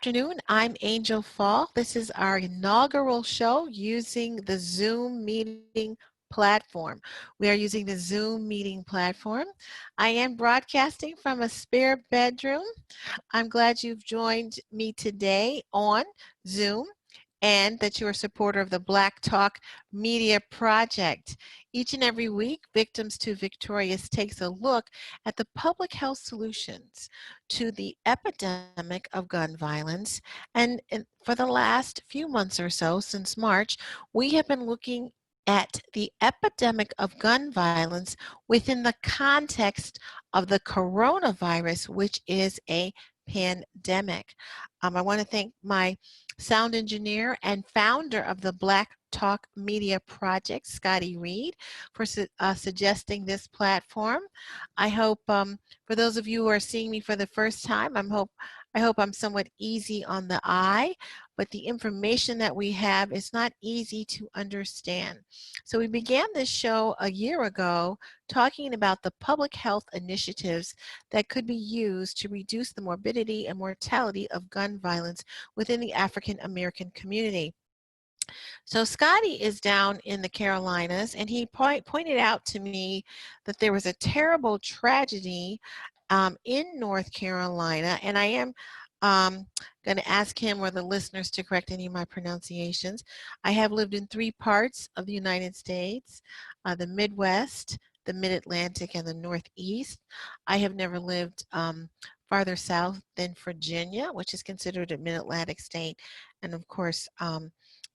afternoon. I'm Angel Fall. This is our inaugural show using the Zoom meeting platform. We are using the Zoom meeting platform. I am broadcasting from a spare bedroom. I'm glad you've joined me today on Zoom and that you're a supporter of the Black Talk Media Project. Each and every week, Victims to Victorious takes a look at the public health solutions to the epidemic of gun violence. And for the last few months or so, since March, we have been looking at the epidemic of gun violence within the context of the coronavirus, which is a pandemic. I want to thank my sound engineer and founder of the Black Talk Media Project, Scotty Reed, for suggesting this platform. I hope for those of you who are seeing me for the first time, I hope I'm somewhat easy on the eye, but the information that we have is not easy to understand. So we began this show a year ago talking about the public health initiatives that could be used to reduce the morbidity and mortality of gun violence within the African American community. So Scotty is down in the Carolinas, and he pointed out to me that there was a terrible tragedy in North Carolina, and I am going to ask him or the listeners to correct any of my pronunciations. I have lived in 3 parts of the United States, the Midwest, the Mid-Atlantic, and the Northeast. I have never lived farther south than Virginia, which is considered a Mid-Atlantic state, and of course,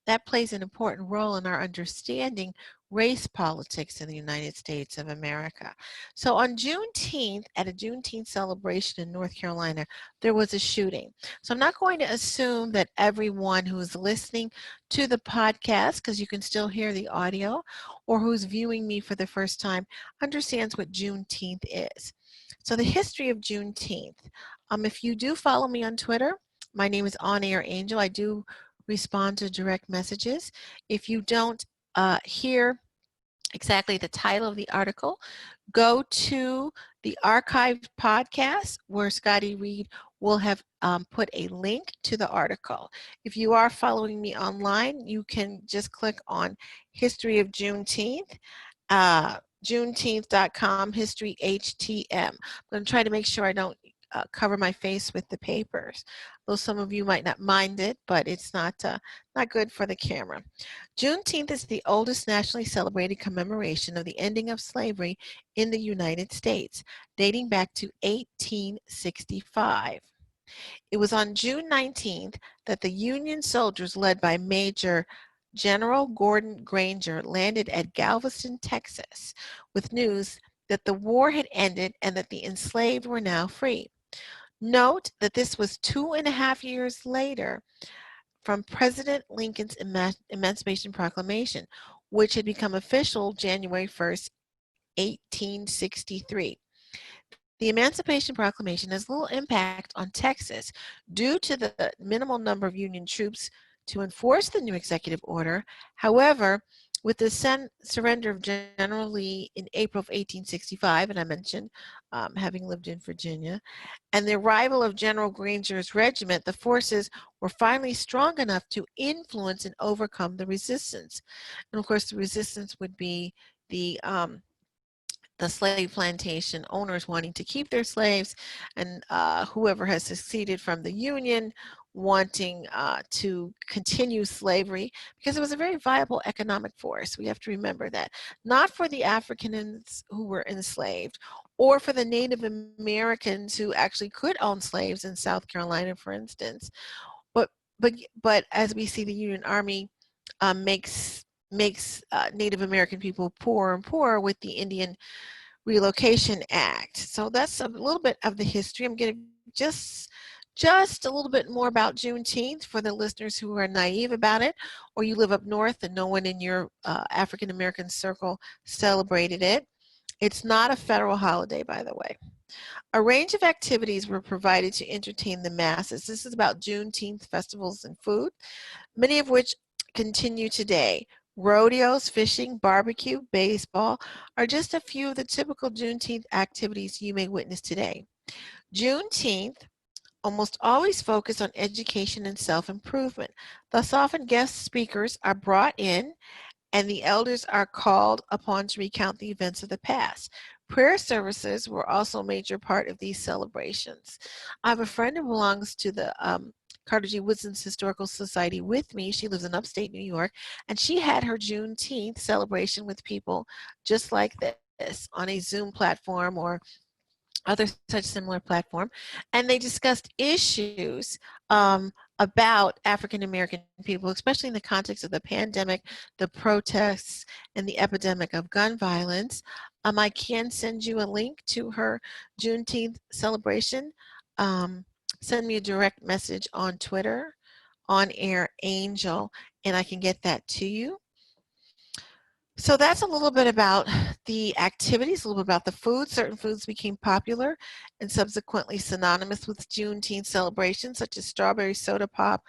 that plays an important role in our understanding race politics in the United States of America. So on Juneteenth, at a Juneteenth celebration in North Carolina, there was a shooting. So I'm not going to assume that everyone who's listening to the podcast, because you can still hear the audio, or who's viewing me for the first time, understands what Juneteenth is. So the history of Juneteenth. If you do follow me on Twitter, my name is On Air Angel. I do respond to direct messages. If you don't hear exactly the title of the article, go to the archived podcast where Scotty Reed will have put a link to the article. If you are following me online, you can just click on History of Juneteenth. Juneteenth.com, History HTM. I'm going to try to make sure I don't cover my face with the papers, though some of you might not mind it, but it's not good for the camera. Juneteenth is the oldest nationally celebrated commemoration of the ending of slavery in the United States, dating back to 1865. It was on June 19th that the Union soldiers led by Major General Gordon Granger landed at Galveston, Texas, with news that the war had ended and that the enslaved were now free. Note that this was 2.5 years later from President Lincoln's Emancipation Proclamation, which had become official January 1st, 1863. The Emancipation Proclamation has little impact on Texas due to the minimal number of Union troops to enforce the new executive order. However, with the surrender of General Lee in April of 1865, and I mentioned having lived in Virginia, and the arrival of General Granger's regiment, the forces were finally strong enough to influence and overcome the resistance. And of course, the resistance would be the slave plantation owners wanting to keep their slaves, and whoever has seceded from the Union wanting to continue slavery, because it was a very viable economic force. We have to remember that. Not for the Africans who were enslaved, or for the Native Americans who actually could own slaves in South Carolina, for instance. But as we see, the Union Army makes Native American people poorer and poorer with the Indian Relocation Act. So that's a little bit of the history. I'm going to just a little bit more about Juneteenth for the listeners who are naive about it, or you live up north and no one in your African American circle celebrated it. It's not a federal holiday, by the way. A range of activities were provided to entertain the masses. This is about Juneteenth festivals and food, many of which continue today. Rodeos, fishing, barbecue, baseball are just a few of the typical Juneteenth activities you may witness today. Juneteenth almost always focus on education and self-improvement. Thus, often guest speakers are brought in and the elders are called upon to recount the events of the past. Prayer services were also a major part of these celebrations. I have a friend who belongs to the Carter G. Woodson's Historical Society with me. She lives in upstate New York, and she had her Juneteenth celebration with people just like this on a Zoom platform or other such similar platform, and they discussed issues about African American people, especially in the context of the pandemic, the protests, and the epidemic of gun violence. I can send you a link to her Juneteenth celebration. Um, Send me a direct message on Twitter, on air Angel, and I can get that to you. So that's a little bit about the activities, a little bit about the food. Certain foods became popular and subsequently synonymous with Juneteenth celebrations, such as strawberry soda pop.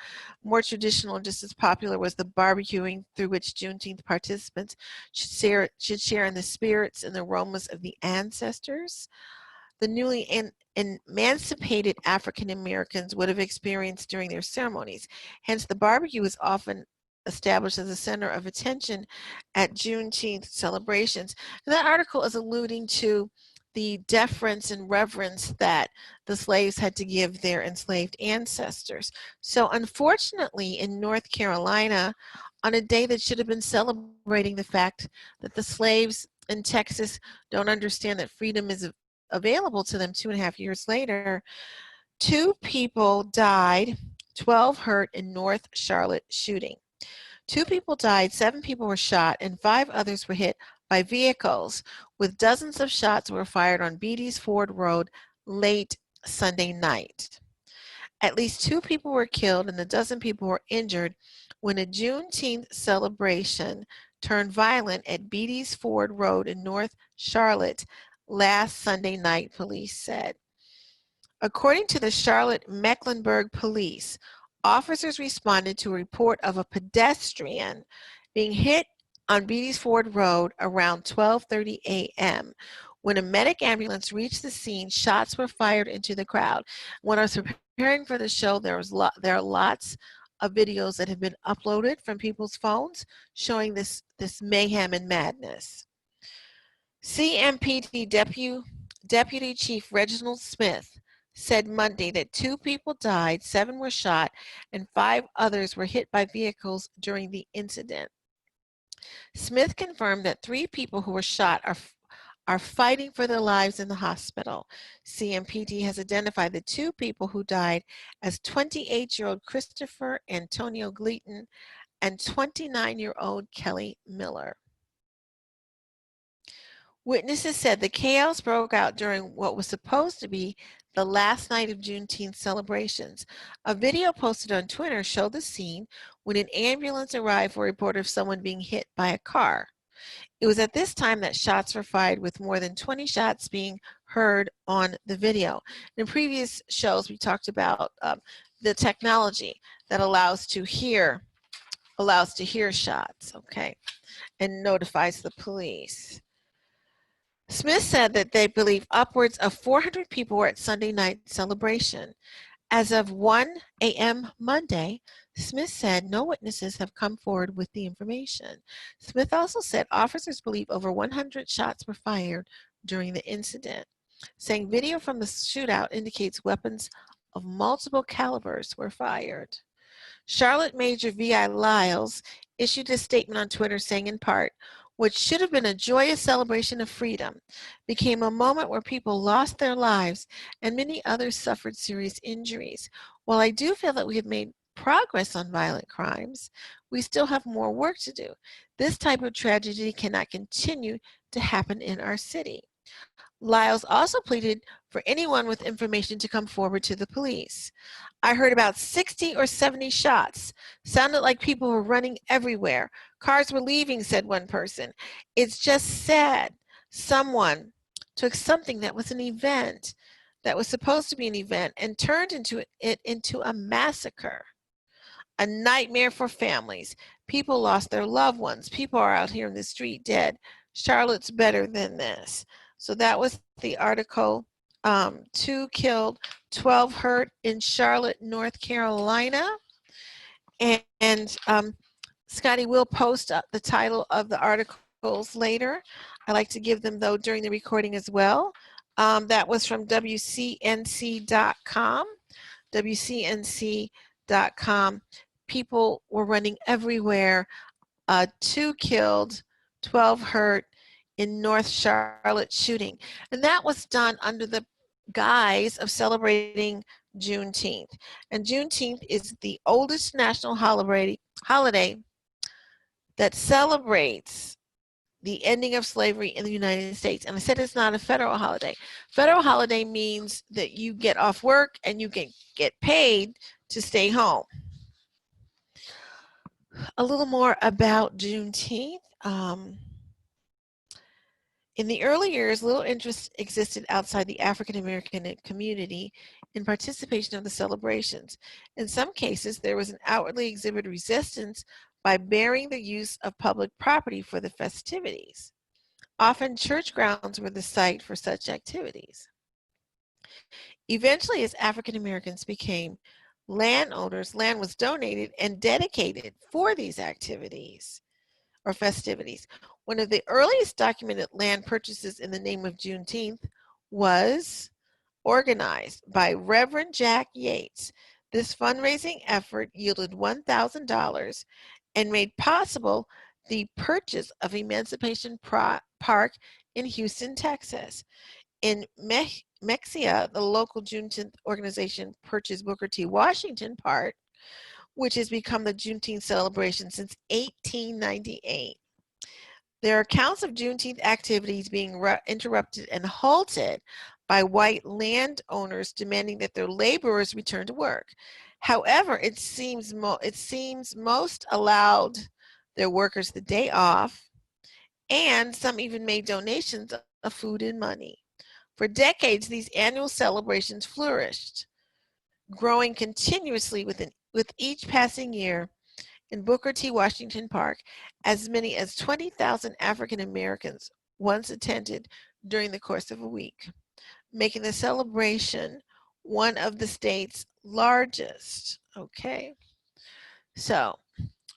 More traditional and just as popular was the barbecuing, through which Juneteenth participants should share in the spirits and the aromas of the ancestors. The newly emancipated African Americans would have experienced during their ceremonies. Hence, the barbecue is often established as a center of attention at Juneteenth celebrations. And that article is alluding to the deference and reverence that the slaves had to give their enslaved ancestors. So, unfortunately, in North Carolina, on a day that should have been celebrating the fact that the slaves in Texas don't understand that freedom is available to them 2.5 years later, 2 people died, 12 hurt in North Charlotte shooting. 2 people died, 7 people were shot, and 5 others were hit by vehicles, with dozens of shots were fired on Beatty's Ford Road late Sunday night. At least 2 people were killed and a dozen people were injured when a Juneteenth celebration turned violent at Beatty's Ford Road in North Charlotte last Sunday night, police said. According to the Charlotte Mecklenburg Police, officers responded to a report of a pedestrian being hit on Beatty's Ford Road around 12:30 a.m. When a medic ambulance reached the scene, shots were fired into the crowd. When I was preparing for the show, there are lots of videos that have been uploaded from people's phones showing this mayhem and madness. CMPD Deputy Chief Reginald Smith said Monday that 2 people died, 7 were shot, and 5 others were hit by vehicles during the incident. Smith confirmed that 3 people who were shot are fighting for their lives in the hospital. CMPD has identified the 2 people who died as 28-year-old Christopher Antonio Gleaton and 29-year-old Kelly Miller. Witnesses said the chaos broke out during what was supposed to be the last night of Juneteenth celebrations. A video posted on Twitter showed the scene when an ambulance arrived for a report of someone being hit by a car. It was at this time that shots were fired, with more than 20 shots being heard on the video. In previous shows, we talked about the technology that allows to hear shots, okay, and notifies the police. Smith said that they believe upwards of 400 people were at Sunday night celebration. As of 1 a.m. Monday, Smith said no witnesses have come forward with the information. Smith also said officers believe over 100 shots were fired during the incident, saying video from the shootout indicates weapons of multiple calibers were fired. Charlotte Major V.I. Lyles issued a statement on Twitter saying, in part, "What should have been a joyous celebration of freedom became a moment where people lost their lives and many others suffered serious injuries. While I do feel that we have made progress on violent crimes, we still have more work to do. This type of tragedy cannot continue to happen in our city." Lyles also pleaded for anyone with information to come forward to the police. "I heard about 60 or 70 shots. Sounded like people were running everywhere. Cars were leaving," said one person. "It's just sad. Someone took something that was an event, that was supposed to be an event, and turned it into a massacre. A nightmare for families. People lost their loved ones. People are out here in the street dead. Charlotte's better than this." So that was the article 2 killed, 12 hurt in Charlotte, North Carolina. And Scotty will post the title of the articles later. I like to give them, though, during the recording as well. That was from WCNC.com. WCNC.com. People were running everywhere. 2 killed, 12 hurt in North Charlotte shooting. And that was done under the guise of celebrating Juneteenth. And Juneteenth is the oldest national holiday that celebrates the ending of slavery in the United States. And I said it's not a federal holiday. Federal holiday means that you get off work and you can get paid to stay home. A little more about Juneteenth. In the early years, little interest existed outside the African American community in participation of the celebrations. In some cases, there was an outwardly exhibited resistance by bearing the use of public property for the festivities. Often, church grounds were the site for such activities. Eventually, as African Americans became landowners, land was donated and dedicated for these activities or festivities. One of the earliest documented land purchases in the name of Juneteenth was organized by Reverend Jack Yates. This fundraising effort yielded $1,000 and made possible the purchase of Emancipation Park in Houston, Texas. In Mexia, the local Juneteenth organization purchased Booker T. Washington Park, which has become the Juneteenth celebration since 1898. There are accounts of Juneteenth activities being interrupted and halted by white landowners demanding that their laborers return to work. However, it seems most allowed their workers the day off, and some even made donations of food and money. For decades, these annual celebrations flourished, growing continuously with each passing year. In Booker T. Washington Park, as many as 20,000 African Americans once attended during the course of a week, making the celebration one of the state's largest. Okay, so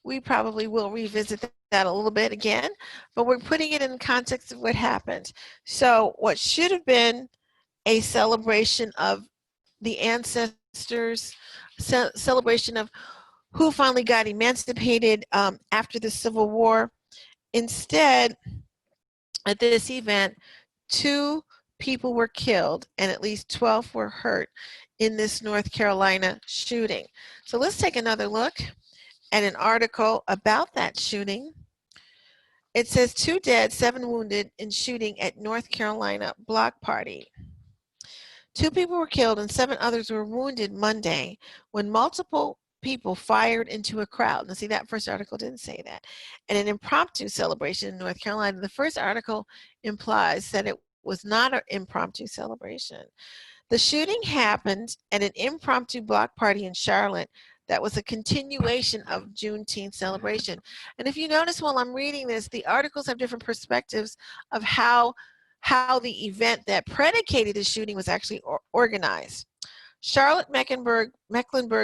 we probably will revisit that a little bit again, but we're putting it in the context of what happened. So what should have been a celebration of the ancestors, celebration of who finally got emancipated after the Civil War. Instead, at this event, 2 people were killed and at least 12 were hurt in this North Carolina shooting. So let's take another look at an article about that shooting. It says 2 dead, 7 wounded in shooting at North Carolina block party. 2 people were killed and 7 others were wounded Monday when multiple people fired into a crowd. Now, see, that first article didn't say that. And an impromptu celebration in North Carolina. The first article implies that it was not an impromptu celebration. The shooting happened at an impromptu block party in Charlotte that was a continuation of Juneteenth celebration. And if you notice while I'm reading this, the articles have different perspectives of how the event that predicated the shooting was actually organized. Charlotte Mecklenburg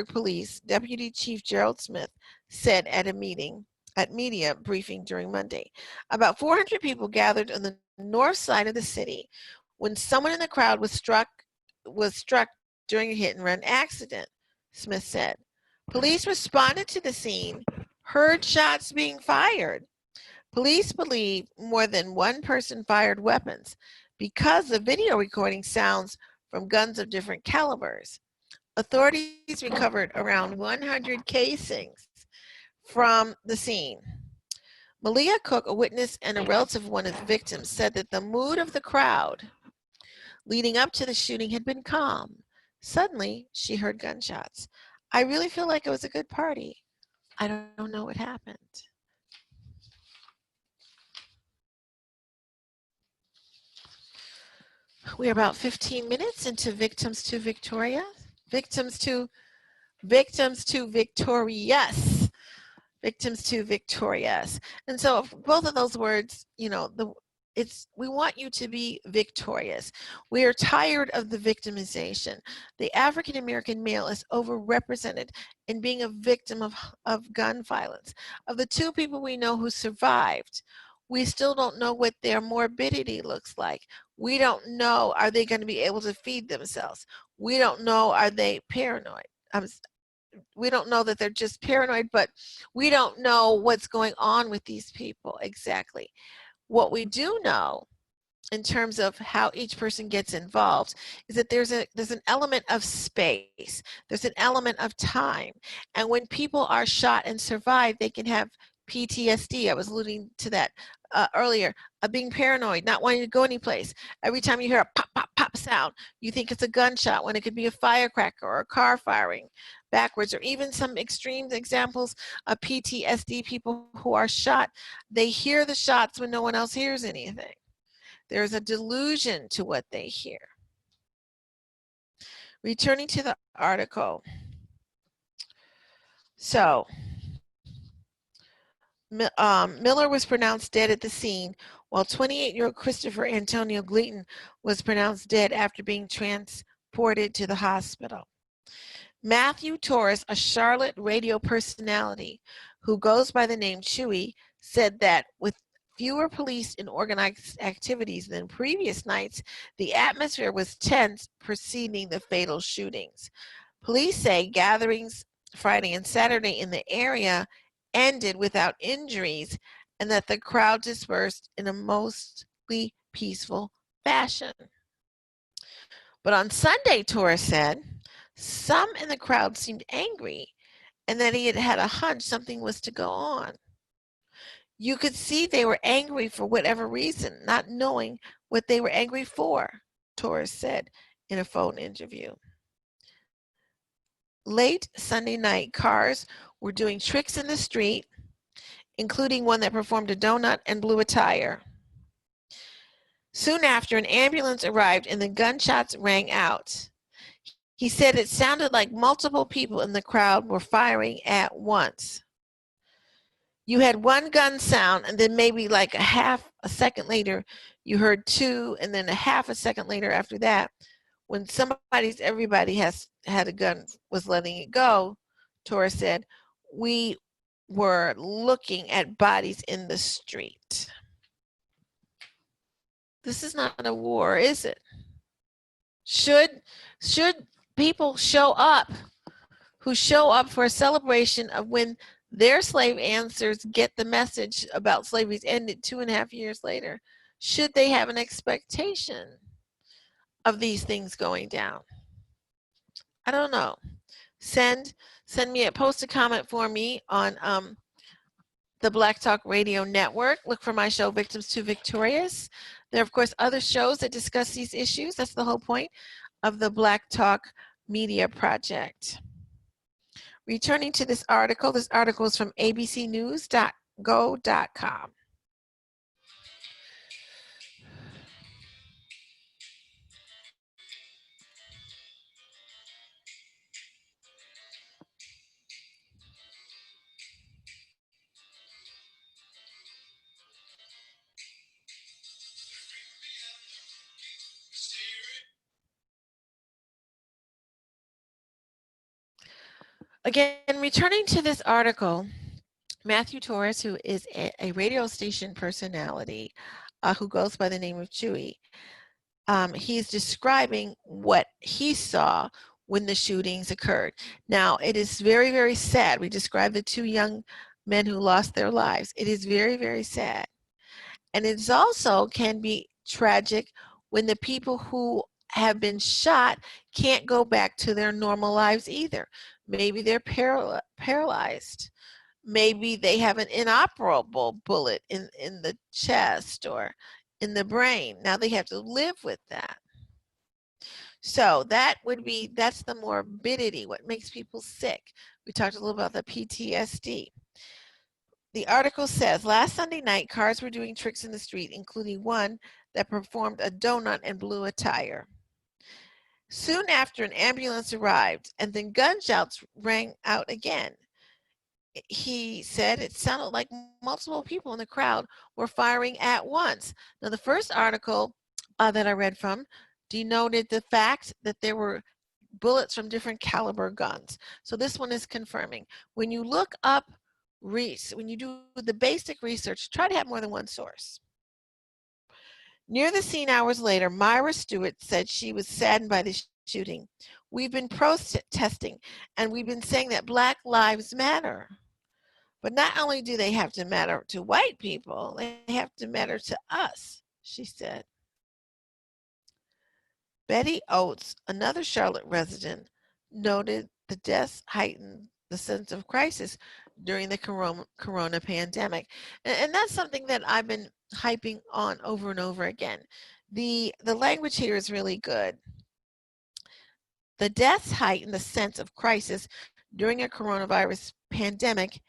Police Deputy Chief Gerald Smith said at a media briefing during Monday, about 400 people gathered on the north side of the city when someone in the crowd was struck during a hit-and-run accident, Smith said. Police responded to the scene, heard shots being fired. Police believe more than one person fired weapons because the video recording sounds from guns of different calibers. Authorities recovered around 100 casings from the scene. Malia Cook, a witness and a relative of one of the victims, said that the mood of the crowd leading up to the shooting had been calm. Suddenly, she heard gunshots. I really feel like it was a good party. I don't know what happened. We're about 15 minutes into Victims to Victoria. Victims to Victorious. Victims to Victorious. And so both of those words, you know, we want you to be victorious. We are tired of the victimization. The African American male is overrepresented in being a victim of gun violence. Of the 2 people we know who survived, we still don't know what their morbidity looks like. We don't know, are they going to be able to feed themselves? We don't know, are they paranoid? We don't know that they're just paranoid, but we don't know what's going on with these people exactly. What we do know in terms of how each person gets involved is that there's an element of space, there's an element of time, and when people are shot and survive, they can have PTSD. I was alluding to that earlier, being paranoid, not wanting to go anyplace. Every time you hear a pop, pop, pop sound, you think it's a gunshot when it could be a firecracker or a car firing backwards, or even some extreme examples of PTSD, people who are shot, they hear the shots when no one else hears anything. There's a delusion to what they hear. Returning to the article. So, Miller was pronounced dead at the scene, while 28-year-old Christopher Antonio Gleaton was pronounced dead after being transported to the hospital. Matthew Torres, a Charlotte radio personality who goes by the name Chewy, said that with fewer police and organized activities than previous nights, the atmosphere was tense preceding the fatal shootings. Police say gatherings Friday and Saturday in the area ended without injuries and that the crowd dispersed in a mostly peaceful fashion. But on Sunday, Torres said, some in the crowd seemed angry and that he had had a hunch something was to go on. You could see they were angry for whatever reason, not knowing what they were angry for, Torres said in a phone interview. Late Sunday night, cars were doing tricks in the street, including one that performed a donut and blew a tire. Soon after, an ambulance arrived and the gunshots rang out. He said it sounded like multiple people in the crowd were firing at once. You had one gun sound, and then maybe like a second later, you heard 2, and then a half a second later after that, when everybody has had a gun, was letting it go, Torres said, we were looking at bodies in the street. This is not a war, is it? Should people show up who show up for a celebration of when their slave ancestors get the message about slavery's ended 2.5 years later, should they have an expectation of these things going down? I don't know. Send me post a comment for me on the Black Talk Radio Network. Look for my show, Victims to Victorious. There are, of course, other shows that discuss these issues. That's the whole point of the Black Talk Media Project. Returning to this article is from abcnews.go.com. Again, returning to this article, Matthew Torres, who is a radio station personality who goes by the name of Chewy, he's describing what he saw when the shootings occurred. Now, it is very, very sad. We described the 2 young men who lost their lives. It is very, very sad. And it also can be tragic when the people who have been shot can't go back to their normal lives either. Maybe they're paralyzed. Maybe they have an inoperable bullet in the chest or in the brain. Now they have to live with that. So that's the morbidity, what makes people sick. We talked a little about the PTSD. The article says, last Sunday night, cars were doing tricks in the street, including one that performed a donut and blew a tire. Soon after, an ambulance arrived, and then gunshots rang out again. he said it sounded like multiple people in the crowd were firing at once. Now, the first article that I read from denoted the fact that there were bullets from different caliber guns. So this one is confirming. When you look up, when you do the basic research, try to have more than one source. Near the scene hours later, Myra Stewart said she was saddened by the shooting. We've been protesting and we've been saying that Black Lives Matter. But not only do they have to matter to white people, they have to matter to us, she said. Betty Oates, another Charlotte resident, noted the deaths heightened the sense of crisis during the corona pandemic. And that's something that I've been hyping on over and over again. The language here is really good. The deaths heightened the sense of crisis during a coronavirus pandemic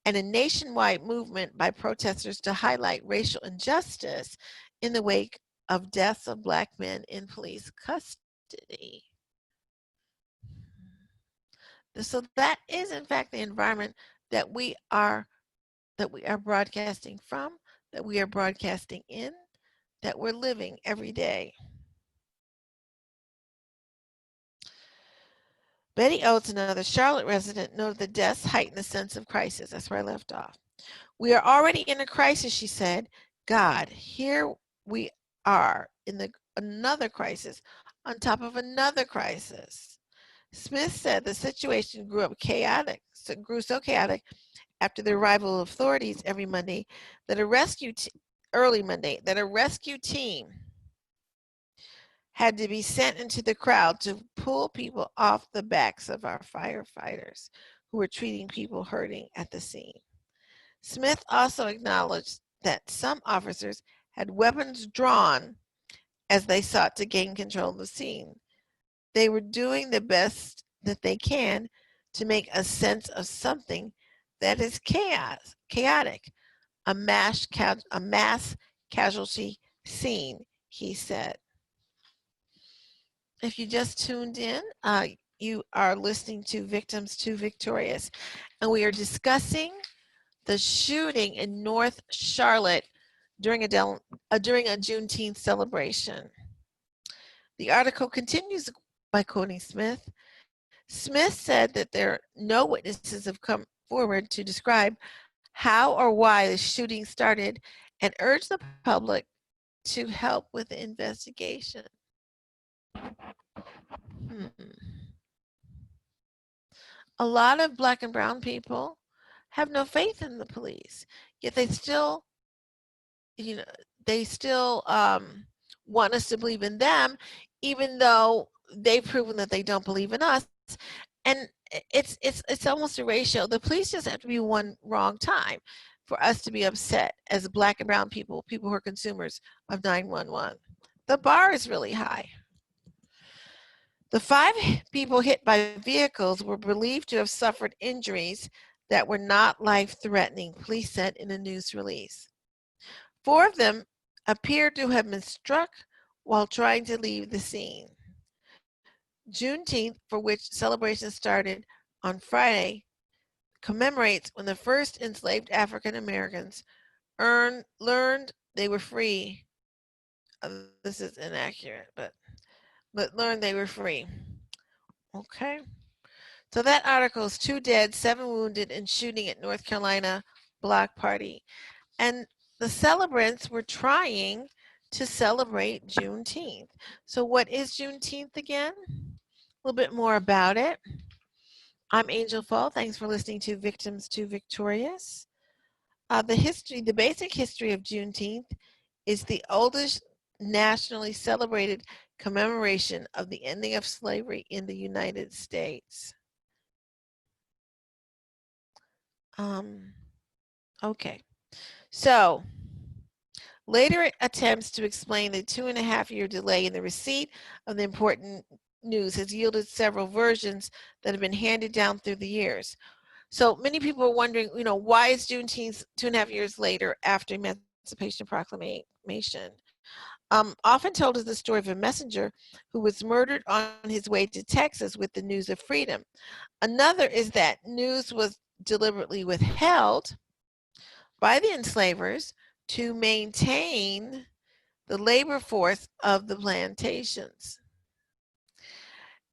and a nationwide movement by protesters to highlight racial injustice in the wake of deaths of Black men in police custody. So that is in fact the environment that we are broadcasting from, that we are broadcasting in, that we're living every day. Betty Oates, another Charlotte resident, noted the deaths heightened the sense of crisis. That's where I left off. We are already in a crisis, she said. God, here we are in another crisis on top of another crisis. Smith said the situation grew so chaotic after the arrival of authorities every Monday that early Monday, that a rescue team had to be sent into the crowd to pull people off the backs of our firefighters who were treating people hurting at the scene. Smith also acknowledged that some officers had weapons drawn as they sought to gain control of the scene. They were doing the best that they can to make a sense of something that is chaotic, a mass casualty scene, he said. If you just tuned in, you are listening to Victims to Victorious, and we are discussing the shooting in North Charlotte during a Juneteenth celebration. The article continues by quoting Smith. Smith said that no witnesses have come forward to describe how or why the shooting started and urged the public to help with the investigation. A lot of Black and brown people have no faith in the police, yet they still, you know, they still want us to believe in them, even though they've proven that they don't believe in us. And it's almost a ratio. The police just have to be one wrong time for us to be upset as Black and brown people who are consumers of 911. The bar is really high. The 5 people hit by vehicles were believed to have suffered injuries that were not life-threatening, police said in a news release. 4 of them appeared to have been struck while trying to leave the scene. Juneteenth, for which celebrations started on Friday, commemorates when the first enslaved African Americans learned they were free. This is inaccurate, but learned they were free. Okay. So that article is 2 dead, 7 wounded in shooting at North Carolina block party. And the celebrants were trying to celebrate Juneteenth. So what is Juneteenth again? A little bit more about it. I'm Angel Fall. Thanks for listening to Victims to Victorious. The basic history of Juneteenth is the oldest nationally celebrated commemoration of the ending of slavery in the United States. Okay, so later attempts to explain the 2.5-year delay in the receipt of the important news has yielded several versions that have been handed down through the years. So many people are wondering, why is Juneteenth 2.5 years later after Emancipation Proclamation? Often told is the story of a messenger who was murdered on his way to Texas with the news of freedom. Another is that news was deliberately withheld by the enslavers to maintain the labor force of the plantations.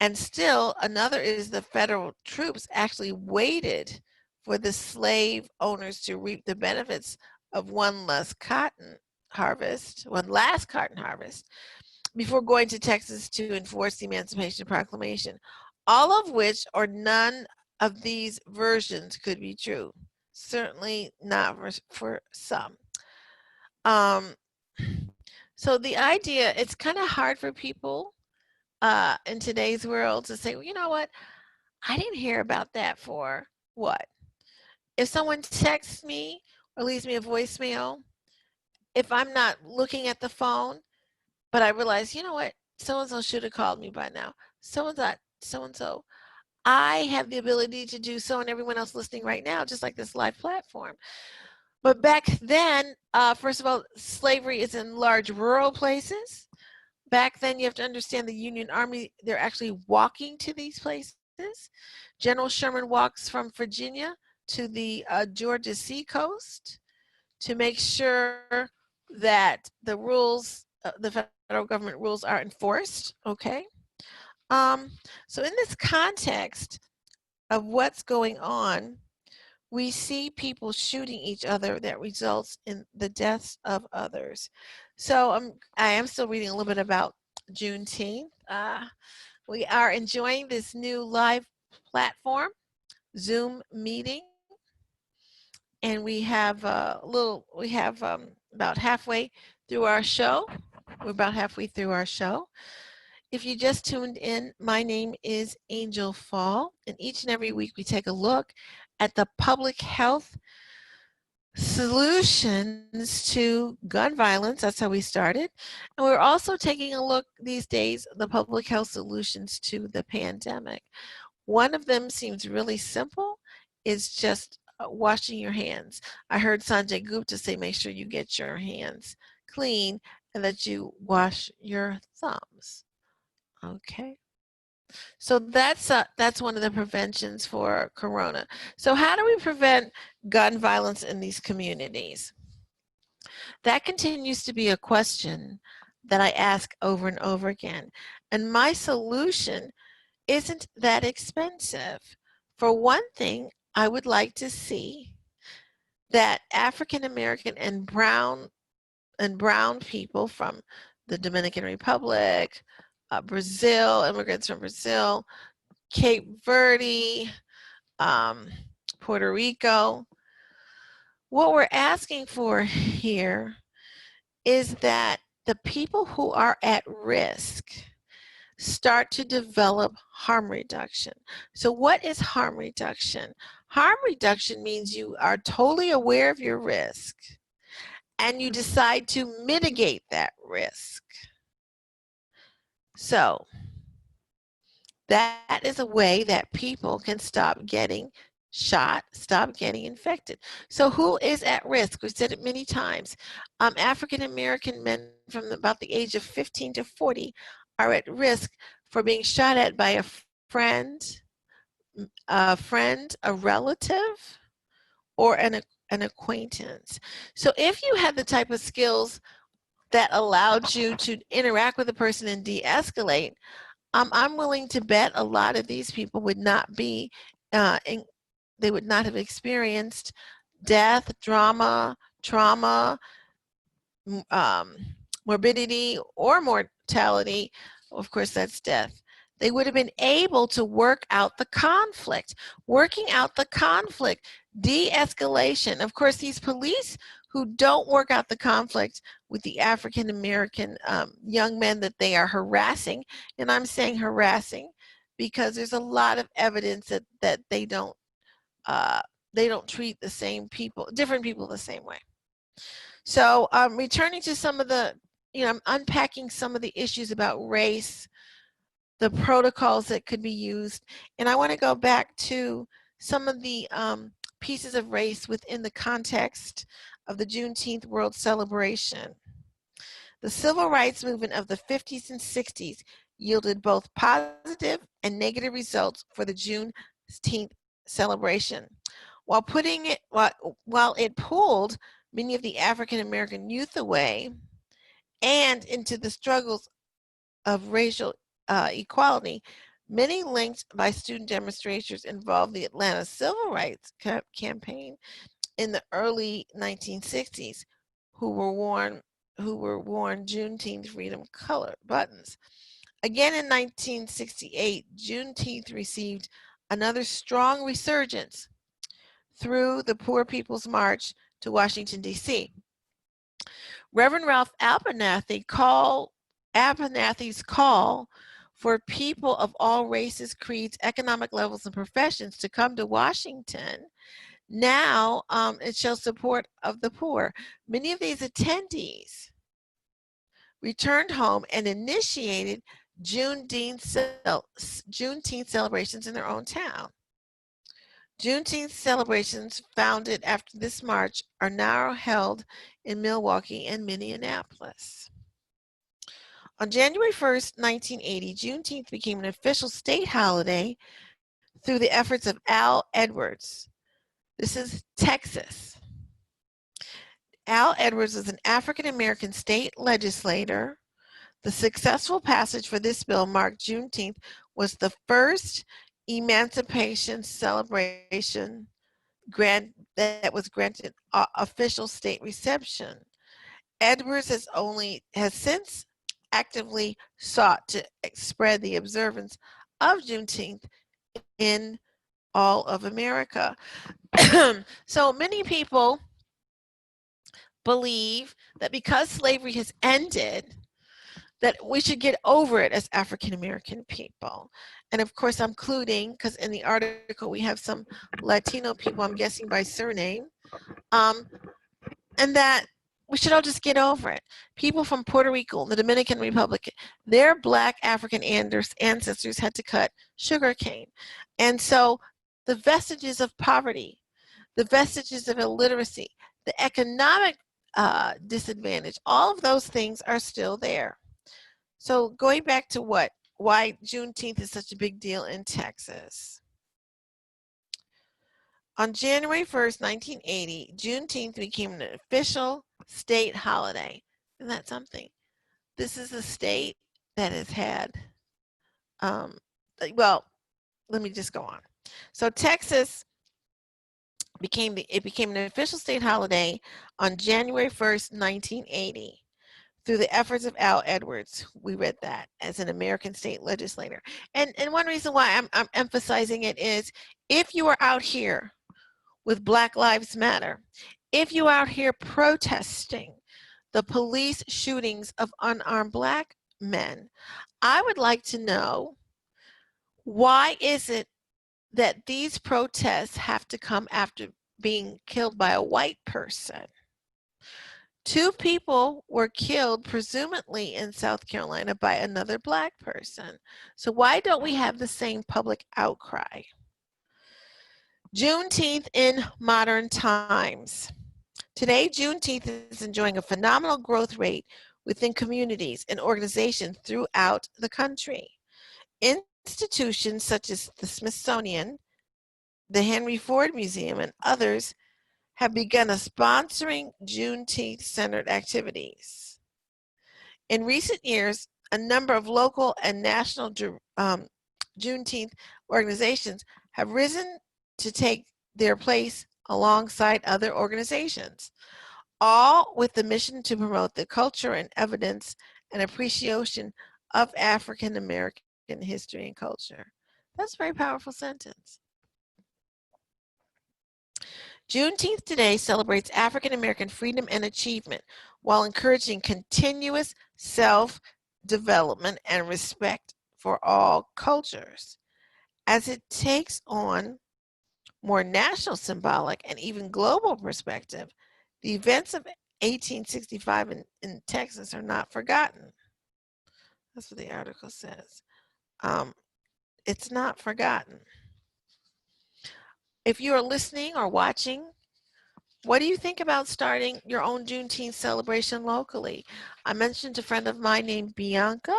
And still another is the federal troops actually waited for the slave owners to reap the benefits of one last cotton harvest before going to Texas to enforce the Emancipation Proclamation. All of which or none of these versions could be true. Certainly not for some. Um, so the idea, it's kind of hard for people in today's world to say, well, you know what? I didn't hear about that for what? If someone texts me or leaves me a voicemail, if I'm not looking at the phone, but I realize, you know what? So and so should have called me by now. So and so. I have the ability to do so, and everyone else listening right now, just like this live platform. But back then, first of all, slavery is in large rural places. Back then, you have to understand the Union Army, they're actually walking to these places. General Sherman walks from Virginia to the Georgia seacoast to make sure that the rules, the federal government rules are enforced, okay? So in this context of what's going on, we see people shooting each other that results in the deaths of others. So I am still reading a little bit about Juneteenth. We are enjoying this new live platform, Zoom meeting, and we have about halfway through our show. We're about halfway through our show. If you just tuned in, my name is Angel Fall, and each and every week we take a look at the public health solutions to gun violence. That's how we started. And we're also taking a look these days, the public health solutions to the pandemic. One of them seems really simple, is just washing your hands. I heard Sanjay Gupta say make sure you get your hands clean and that you wash your thumbs. Okay. So that's one of the preventions for corona. So how do we prevent gun violence in these communities? That continues to be a question that I ask over and over again. And my solution isn't that expensive. For one thing, I would like to see that African American and brown people from the Dominican Republic, Brazil, immigrants from Brazil, Cape Verde, um, Puerto Rico. What we're asking for here is that the people who are at risk start to develop harm reduction. So what is harm reduction? Harm reduction means you are totally aware of your risk and you decide to mitigate that risk. So that is a way that people can stop getting shot, stop getting infected. So who is at risk? We've said it many times. African American men from about the age of 15 to 40 are at risk for being shot at by friend, a relative, or an acquaintance. So if you had the type of skills that allowed you to interact with a person and de-escalate, I'm willing to bet a lot of these people would not be, they would not have experienced death, trauma, morbidity, or mortality. Of course, that's death. They would have been able to work out the conflict. Working out the conflict, de-escalation. Of course, these police who don't work out the conflict with the African American young men that they are harassing, and I'm saying harassing because there's a lot of evidence that they don't treat the same people, different people, the same way. So returning to some of the, I'm unpacking some of the issues about race, the protocols that could be used, and I want to go back to some of the pieces of race within the context of the Juneteenth World Celebration. The civil rights movement of the 50s and 60s yielded both positive and negative results for the Juneteenth celebration. while it pulled many of the African American youth away and into the struggles of racial equality, many linked by student demonstrations involved the Atlanta Civil Rights Campaign in the early 1960s, who were worn Juneteenth freedom color buttons. Again in 1968, Juneteenth received another strong resurgence through the Poor People's March to Washington, D.C. Reverend Ralph Abernathy's call for people of all races, creeds, economic levels, and professions to come to Washington. Now it shows support of the poor. Many of these attendees returned home and initiated Juneteenth celebrations in their own town. Juneteenth celebrations founded after this march are now held in Milwaukee and Minneapolis. On January 1st, 1980, Juneteenth became an official state holiday through the efforts of Al Edwards. This is Texas. Al Edwards was an African American state legislator. The successful passage for this bill marked Juneteenth was the first emancipation celebration that was granted official state reception. Edwards has since actively sought to spread the observance of Juneteenth in all of America. So many people believe that because slavery has ended, that we should get over it as African American people. And of course, I'm including, because in the article we have some Latino people, I'm guessing by surname, and that we should all just get over it. People from Puerto Rico, the Dominican Republic, their Black African ancestors had to cut sugar cane. And so the vestiges of poverty, the vestiges of illiteracy, the economic disadvantage, all of those things are still there. So going back to why Juneteenth is such a big deal in Texas. On January 1st, 1980, Juneteenth became an official state holiday. Isn't that something? This is a state that has had, well, let me just go on. So Texas became an official state holiday on January 1st, 1980. Through the efforts of Al Edwards, we read that, as an American state legislator. And one reason why I'm emphasizing it is, if you are out here with Black Lives Matter, if you are out here protesting the police shootings of unarmed Black men, I would like to know, why is it that these protests have to come after being killed by a white person? 2 people were killed, presumably in South Carolina, by another Black person. So why don't we have the same public outcry? Juneteenth in modern times. Today, Juneteenth is enjoying a phenomenal growth rate within communities and organizations throughout the country. Institutions such as the Smithsonian, the Henry Ford Museum, and others have begun sponsoring Juneteenth-centered activities. In recent years, a number of local and national Juneteenth organizations have risen to take their place alongside other organizations, all with the mission to promote the culture and evidence and appreciation of African American history and culture. That's a very powerful sentence. Juneteenth today celebrates African American freedom and achievement while encouraging continuous self-development and respect for all cultures. As it takes on more national, symbolic, and even global perspective, the events of 1865 in Texas are not forgotten. That's what the article says. It's not forgotten. If you are listening or watching, what do you think about starting your own Juneteenth celebration locally? I mentioned a friend of mine named Bianca,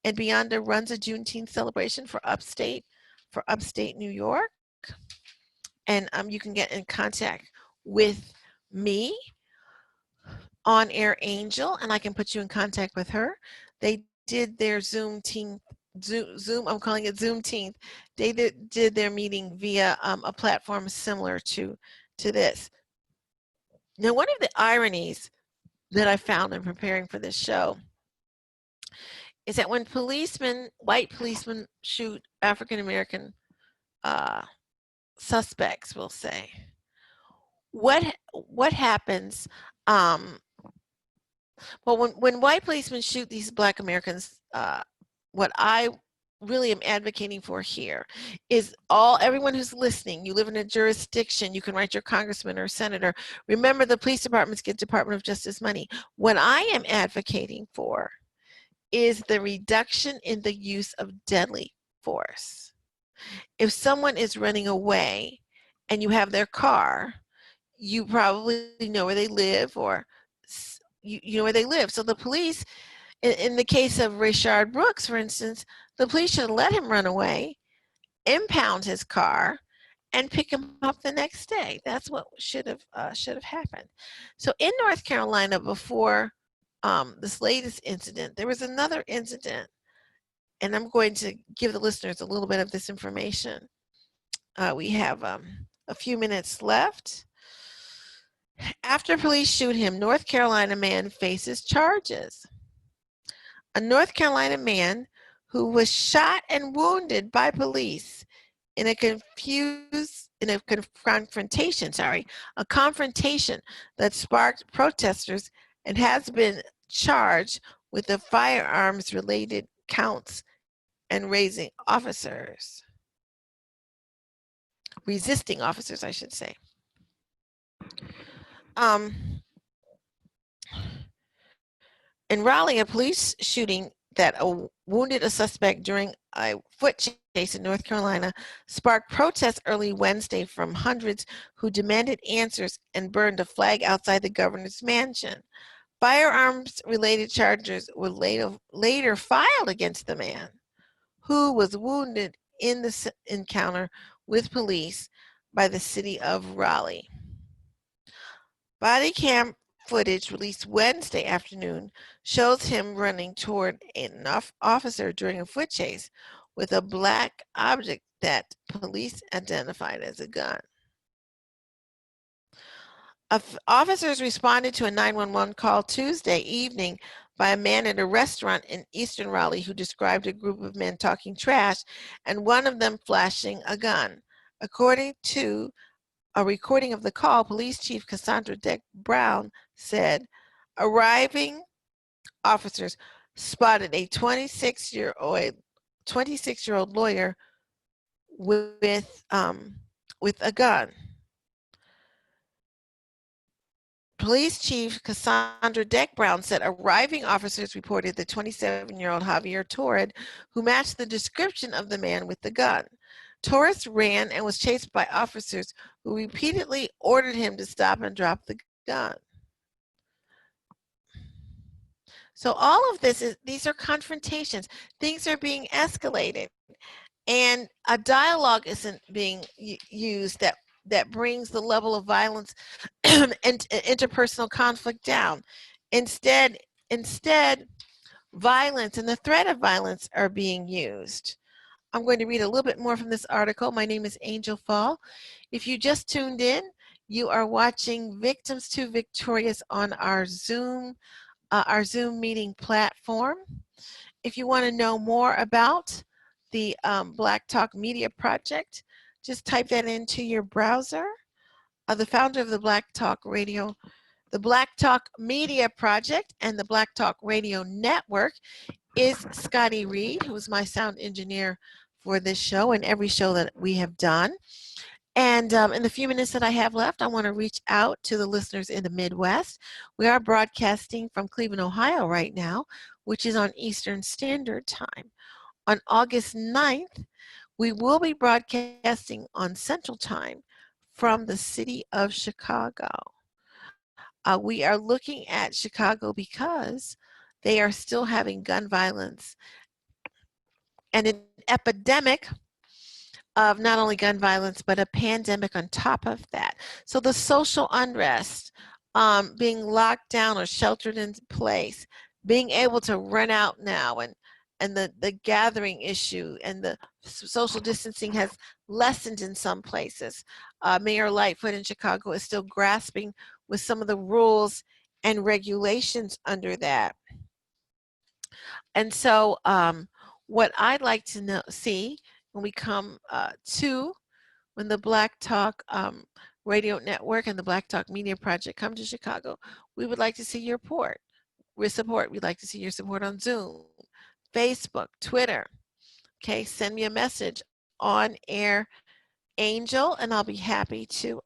and Bianca runs a Juneteenth celebration for upstate New York. and you can get in contact with me, On Air Angel, and I can put you in contact with her. They did their Zoom, I'm calling it Juneteenth. They did their meeting via a platform similar to this. Now, one of the ironies that I found in preparing for this show is that when white policemen shoot African American uh, suspects, we'll say, what happens? Well, when white policemen shoot these Black Americans, what I really am advocating for here is everyone who's listening. You live in a jurisdiction. You can write your congressman or senator. Remember, the police departments get Department of Justice money. What I am advocating for is the reduction in the use of deadly force. If someone is running away and you have their car, you probably know where they live, or you know where they live. So the police, in the case of Rayshard Brooks, for instance, the police should let him run away, impound his car, and pick him up the next day. That's what should have happened. So in North Carolina, before this latest incident, there was another incident, and I'm going to give the listeners a little bit of this information. We have a few minutes left. After police shoot him, North Carolina man faces charges. A North Carolina man who was shot and wounded by police in a confrontation that sparked protesters and has been charged with the firearms related counts and resisting officers, I should say. In Raleigh, a police shooting that wounded a suspect during a foot chase in North Carolina sparked protests early Wednesday from hundreds who demanded answers and burned a flag outside the governor's mansion. Firearms-related charges were later filed against the man, who was wounded in the encounter with police by the city of Raleigh. Body cam footage released Wednesday afternoon shows him running toward an officer during a foot chase with a black object that police identified as a gun. Officers responded to a 911 call Tuesday evening by a man at a restaurant in eastern Raleigh who described a group of men talking trash and one of them flashing a gun. According to a recording of the call, Police Chief Cassandra Deck Brown said, arriving officers spotted a 26-year-old lawyer with a gun. Police Chief Cassandra Deck Brown said arriving officers reported the 27-year-old Javier Torres, who matched the description of the man with the gun. Torres ran and was chased by officers who repeatedly ordered him to stop and drop the gun. So all of these are confrontations. Things are being escalated, and a dialogue isn't being used that brings the level of violence and interpersonal conflict down. Instead, violence and the threat of violence are being used. I'm going to read a little bit more from this article. My name is Angel Fall. If you just tuned in, you are watching Victims to Victorious on our Zoom meeting platform. If you want to know more about the Black Talk Media Project, just type that into your browser. The founder of the Black Talk Media Project and the Black Talk Radio Network is Scotty Reed, who is my sound engineer for this show and every show that we have done. And in the few minutes that I have left, I want to reach out to the listeners in the Midwest. We are broadcasting from Cleveland, Ohio right now, which is on Eastern Standard Time. On August 9th, we will be broadcasting on Central Time from the city of Chicago. We are looking at Chicago because they are still having gun violence and an epidemic of not only gun violence, but a pandemic on top of that. So the social unrest, being locked down or sheltered in place, being able to run out now, and the gathering issue and the social distancing has lessened in some places. Mayor Lightfoot in Chicago is still grasping with some of the rules and regulations under that. And so, what I'd like to see when we come to when the Black Talk Radio Network and the Black Talk Media Project come to Chicago, we would like to see your support. We'd like to see your support on Zoom, Facebook, Twitter. Okay, send me a message on air, Angel, and I'll be happy to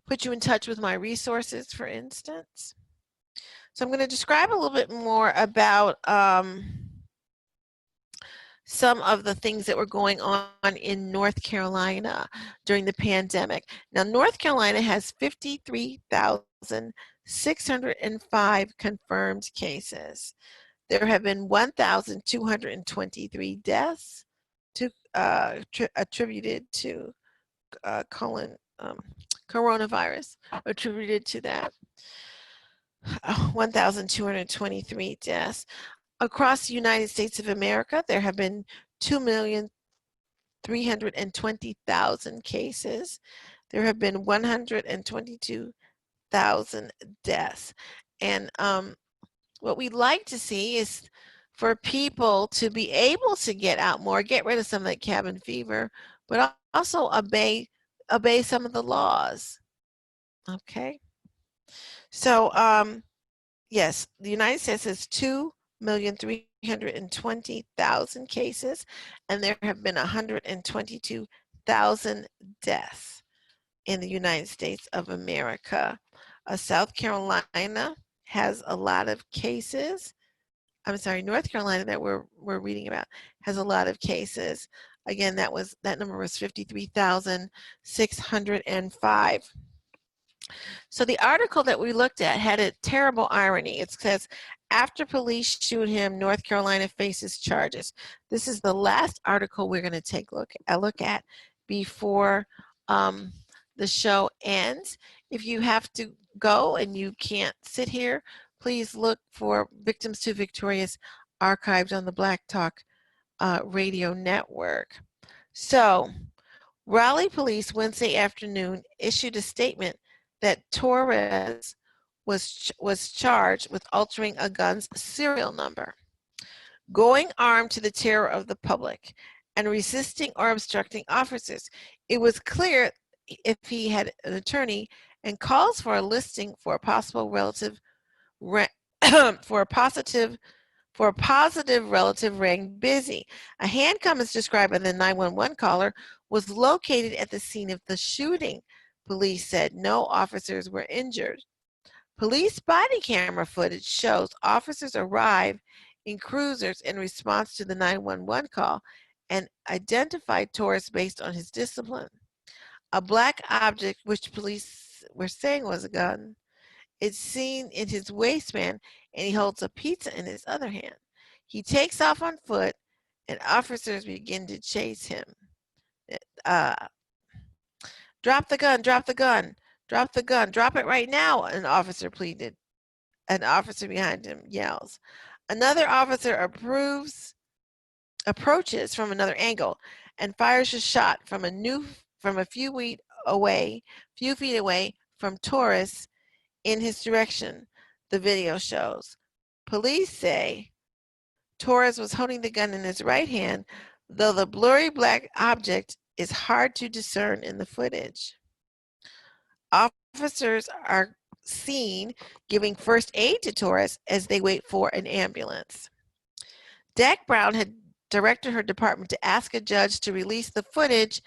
put you in touch with my resources, for instance. So I'm going to describe a little bit more about some of the things that were going on in North Carolina during the pandemic. Now, North Carolina has 53,605 confirmed cases. There have been 1,223 deaths attributed to coronavirus, attributed to that. 1,223 deaths. Across the United States of America, there have been 2,320,000 cases. There have been 122,000 deaths. And what we'd like to see is for people to be able to get out more, get rid of some of that cabin fever, but also obey some of the laws. Okay. So, yes, the United States has 2,320,000 cases, and there have been 122,000 deaths in the United States of America. South Carolina has a lot of cases. I'm sorry, North Carolina that we're reading about has a lot of cases. Again, that number was 53,605. So the article that we looked at had a terrible irony. It says, after police shoot him, North Carolina faces charges. This is the last article we're going to take a look at before the show ends. If you have to go and you can't sit here, please look for Victims to Victorious archived on the Black Talk Radio Network. So, Raleigh police Wednesday afternoon issued a statement that Torres was charged with altering a gun's serial number, going armed to the terror of the public, and resisting or obstructing officers. It was clear if he had an attorney, and calls for a listing for a possible relative for a positive relative rang busy. A handgun, as described by the 911 caller, was located at the scene of the shooting. Police said no officers were injured. Police body camera footage shows officers arrive in cruisers in response to the 911 call and identified Torres based on his discipline. A black object, which police were saying was a gun, is seen in his waistband, and he holds a pizza in his other hand. He takes off on foot, and officers begin to chase him. Drop the gun, drop the gun, drop the gun, drop it right now, an officer pleaded. An officer behind him yells. Another officer approaches from another angle and fires a shot from a few feet away from Torres in his direction, the video shows. Police say Torres was holding the gun in his right hand, though the blurry black object is hard to discern in the footage. Officers are seen giving first aid to Torres as they wait for an ambulance. Dak Brown had directed her department to ask a judge to release the footage,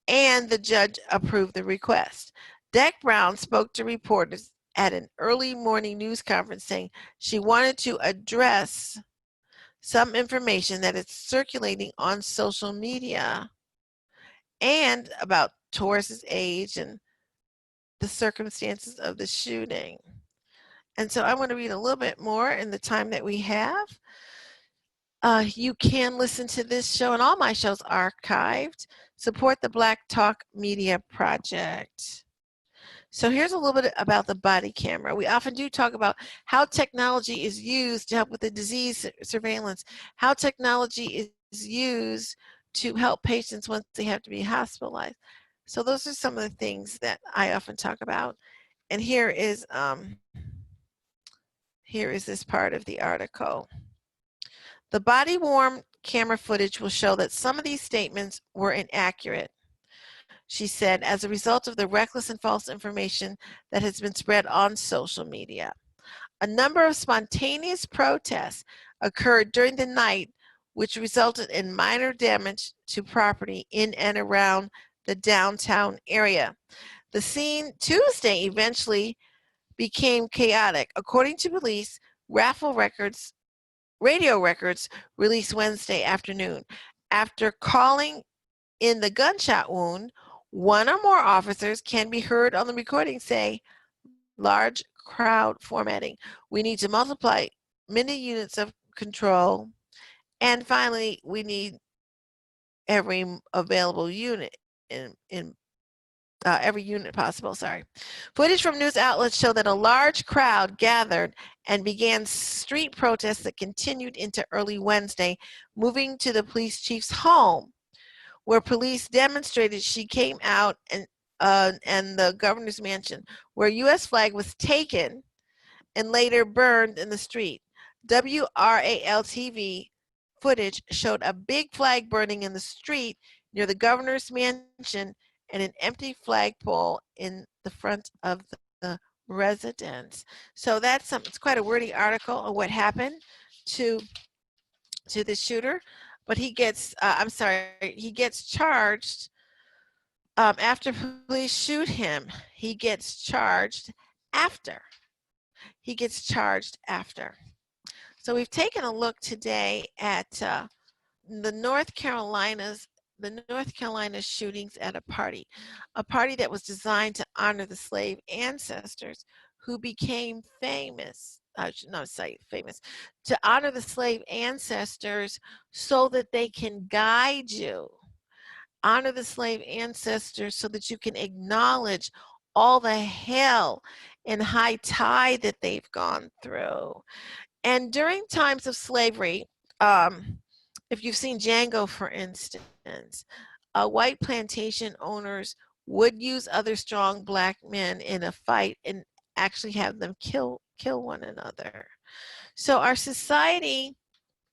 and the judge approved the request. Dak Brown spoke to reporters at an early morning news conference saying she wanted to address some information that is circulating on social media and about Torres's age and the circumstances of the shooting. And so I want to read a little bit more in the time that we have. You can listen to this show and all my shows archived. Support the Black Talk Media Project. So here's a little bit about the body camera. We often do talk about how technology is used to help with the disease surveillance, how technology is used to help patients once they have to be hospitalized. So those are some of the things that I often talk about. And here is this part of the article. The body-worn camera footage will show that some of these statements were inaccurate, she said, as a result of the reckless and false information that has been spread on social media. A number of spontaneous protests occurred during the night, which resulted in minor damage to property in and around the downtown area. The scene Tuesday eventually became chaotic. According to police, radio records released Wednesday afternoon. After calling in the gunshot wound, one or more officers can be heard on the recording say, large crowd formatting. We need to multiply many units of control. And finally, we need every available unit in every unit possible, sorry. Footage from news outlets show that a large crowd gathered and began street protests that continued into early Wednesday, moving to the police chief's home, where police demonstrated she came out and the governor's mansion, where a U.S. flag was taken and later burned in the street. WRAL TV footage showed a big flag burning in the street near the governor's mansion and an empty flagpole in the front of the residence. So it's quite a wordy article on what happened to the shooter, but he gets he gets charged after police shoot him. He gets charged after. He gets charged after. So we've taken a look today at the North Carolina shootings at a party that was designed to honor the slave ancestors who became famous. I should not say famous, to honor the slave ancestors so that they can guide you. Honor the slave ancestors so that you can acknowledge all the hell and high tide that they've gone through. And during times of slavery, if you've seen Django, for instance, white plantation owners would use other strong black men in a fight and actually have them kill one another. So our society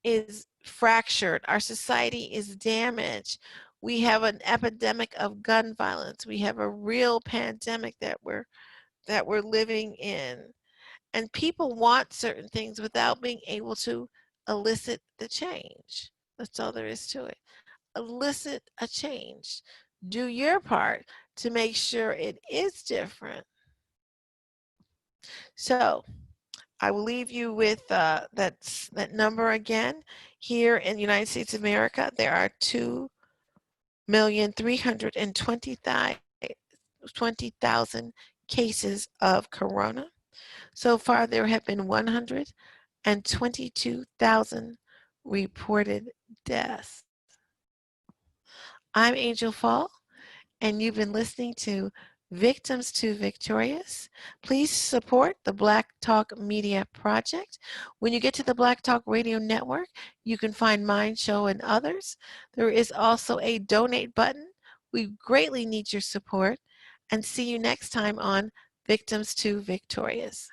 is fractured. Our society is damaged. We have an epidemic of gun violence. We have a real pandemic that we're living in. And people want certain things without being able to elicit the change. That's all there is to it. Elicit a change. Do your part to make sure it is different. So I will leave you with that number again. Here in the United States of America, there are 2,320,000 cases of corona. So far, there have been 122,000 reported deaths. I'm Angel Fall, and you've been listening to Victims to Victorious. Please support the Black Talk Media Project. When you get to the Black Talk Radio Network, you can find mine, show, and others. There is also a donate button. We greatly need your support, and see you next time on Victims to Victorious.